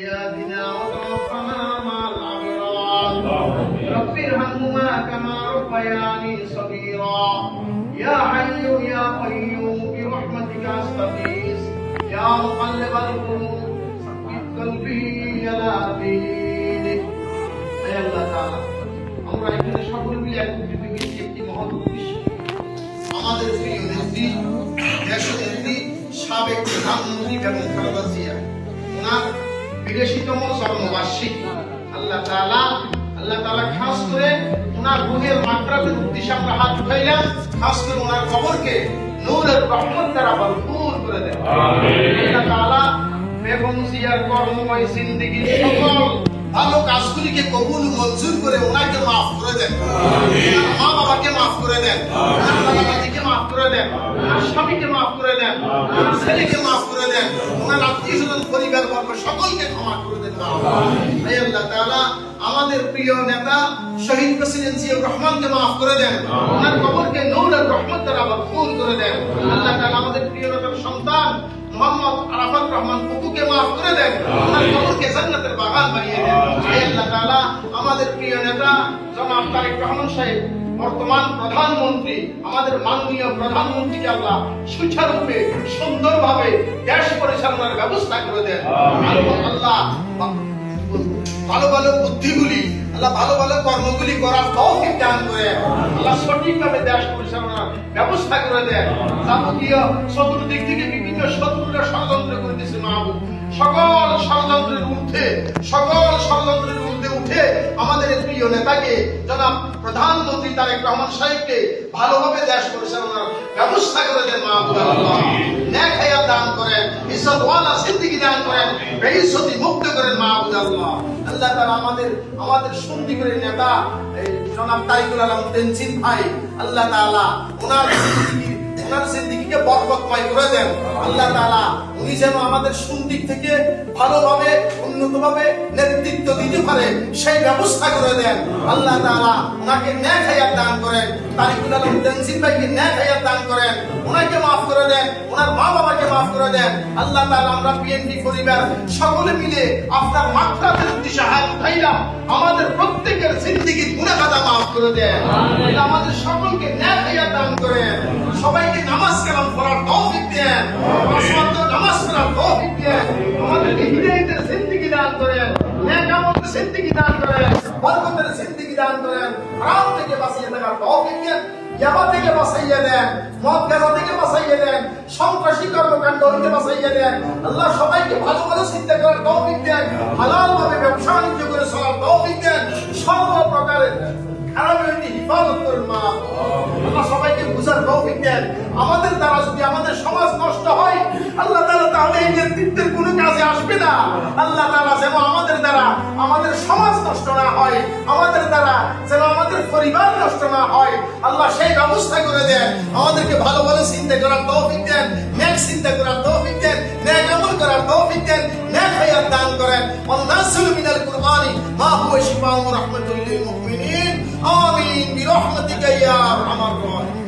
سيئاتنا وتوفنا مع الأبرار رب ارحمهما كما ربياني صغيرا يا حي يا قيوم برحمتك أستغيث يا مقلب القلوب ثبت قلبي على دينك يا الله تعالى আমরা এখানে সকলে মিলে একত্রিত হয়েছি একটি মহৎ উদ্দেশ্য আমাদের প্রিয় নেত্রী দেশনেত্রী সাবেক প্রধানমন্ত্রী বেগম খালেদা জিয়া ওনার 82তম জন্মবার্ষিকী আল্লাহ তাআলা খাস করে ওনার রূহের মাগফিরাতের উদ্দেশ্যে আমরা হাত উঠাইলাম খাস করে ওনার কবরকে নূরের রহমত দ্বারা ভরপুর করে দেন আমিন আল্লাহ তাআলা বেগম জিয়ার কর্মময় জিন্দেগীর সকল ভালো কাজগুলিকে কবুল মঞ্জুর করে ওনাকে মাফ করে দেন আমিন মা বাবাকে মাফ করে দেন আমিন দাদাকে মাফ করে দেন আর স্বামীকে মাফ করে দেন আর ছেলেকে মাফ করে দেন ওনার আত্মীয়স্বজন পরিবারবর্গ সকলকে ক্ষমা করে দেন আমিন হে আল্লাহ তাআলা আমাদের প্রিয় নেতা শহীদ প্রেসিডেন্ট জিয়াউর রহমানকে মাফ করে দেন ওনার কবরকে নূরের রহমত দ্বারা ভরপুর করে দেন আল্লাহ তাআলা আমাদের প্রিয় নেতার সন্তান মোহাম্মদ আরাফাত রহমান কুকুকে মাফ করে দেন ওনার কবরকে জান্নাতের বাগান বানিয়ে দেন হে আল্লাহ তাআলা আমাদের প্রিয় নেতা জনাব তারেক রহমান সাহেব বর্তমান প্রধানমন্ত্রী আমাদের মাননীয় প্রধানমন্ত্রীকে আল্লাহ সুচারুরূপে সুন্দরভাবে দেশ পরিচালনার ব্যবস্থা করে দেন আল্লাহ ভালো ভালো বুদ্ধিগুলি আল্লাহ ভালো ভালো কর্মগুলি করার তৌফিক দান করে আল্লাহ সঠিকভাবে দেশ পরিচালনার ব্যবস্থা করে দেন যাবতীয় চতুর্দিক থেকে বিভিন্ন শত্রুরা ষড়যন্ত্র করে দিয়েছে মাহবুব সকল ষড়যন্ত্রের ঊর্ধ্বে উঠে আমাদের প্রিয় নেতাকে জনাব প্রধানমন্ত্রী তারেক রহমান সাহেবকে ভালোভাবে দেশ পরিচালনার ব্যবস্থা করে দেন মাহবুব আল্লাহ নেক হায়াত দান করেন ইজ্জতওয়ালা জিন্দেগি দান করেন বেইজ্জতি মুক্ত করেন মাহবুব আল্লাহ আল্লাহ তাআলা আমাদের সন্দীপের নেতা জনাব তারিকুল আলম তেনজিম ভাই আল্লাহ তাআলা ওনার জিন্দেগিকে বরকতময় করে দেন আল্লাহ তাআলা উনি যেন আমাদের সন্দীপ থেকে ভালোভাবে উন্নতভাবে নেতৃত্ব দিতে পারে সেই ব্যবস্থা করে দেন আল্লাহ তাআলা ওনাকে নেক হায়াত দান করেন তারিকুল আলম তেনজিম ভাইকে নেক হায়াত দান করেন ওনাকে মাফ করে দেন ওনার মা বাবাকে মাফ করে দেন আল্লাহ তাআলা আমরা বিএনপি পরিবার সকলে মিলে আপনার মাগফিরাতের উদ্দেশ্যে হাত উঠাইলাম আমাদের প্রত্যেকের জিন্দেগির গুনাহ খাতা মাফ করে দেন আল্লাহ আমাদের সকলকে নেক হায়াত দান করেন সবাইকে নামাজ কালাম পড়ার তৌফিক দেন পাঁচ ওয়াক্ত নামাজ পড়ার তৌফিক দেন আমাদেরকে হিদায়াতের জিন্দেগি দান করেন নেক আমলের জিন্দেগি দান করেন বরকতের জিন্দেগি দান করেন হারাম থেকে বাঁচিয়ে থাকার তৌফিক দেন ইয়াবা থেকে বাঁচাইয়া দেন মদ গাঁজা থেকে বাঁচাইয়া দেন সন্ত্রাসী কর্মকাণ্ড হইতে বাঁচাইয়া দেন আল্লাহ সবাইকে ভালো ভালো চিন্তা করার তৌফিক দেন হালাল ভাবে ব্যবসা বাণিজ্য করে চলার তৌফিক দেন সর্ব প্রকারের খারাপ হইতে হিফাজত করেন মা আল্লাহ সবাইকে বুঝার তৌফিক দেন আমাদের দ্বারা যদি আমাদের সমাজ নষ্ট হয় আল্লাহ তাআলা তাহলে এই নেতৃত্বের কোনো কাজে আসবে না আল্লাহ তাআলা যেন আমাদের দ্বারা আমাদের সমাজ নষ্ট না হয় আমাদের দ্বারা যেন আমাদের পরিবার নষ্ট না হয় আল্লাহ সেই ব্যবস্থা করে দেন আমাদেরকে ভালো ভালো চিন্তা করার তৌফিক দেন নেক চিন্তা করার তৌফিক দেন নেক আমল করার তৌফিক দেন নেক হায়াত দান করেন ওয়ানাসুল মিনাল কুরআনি মা হুয়া শিফাউর রাহমাতুল লিল মুমিনিন আমিন বিরহমাতিকা ইয়া আরহামার রাহিমিন।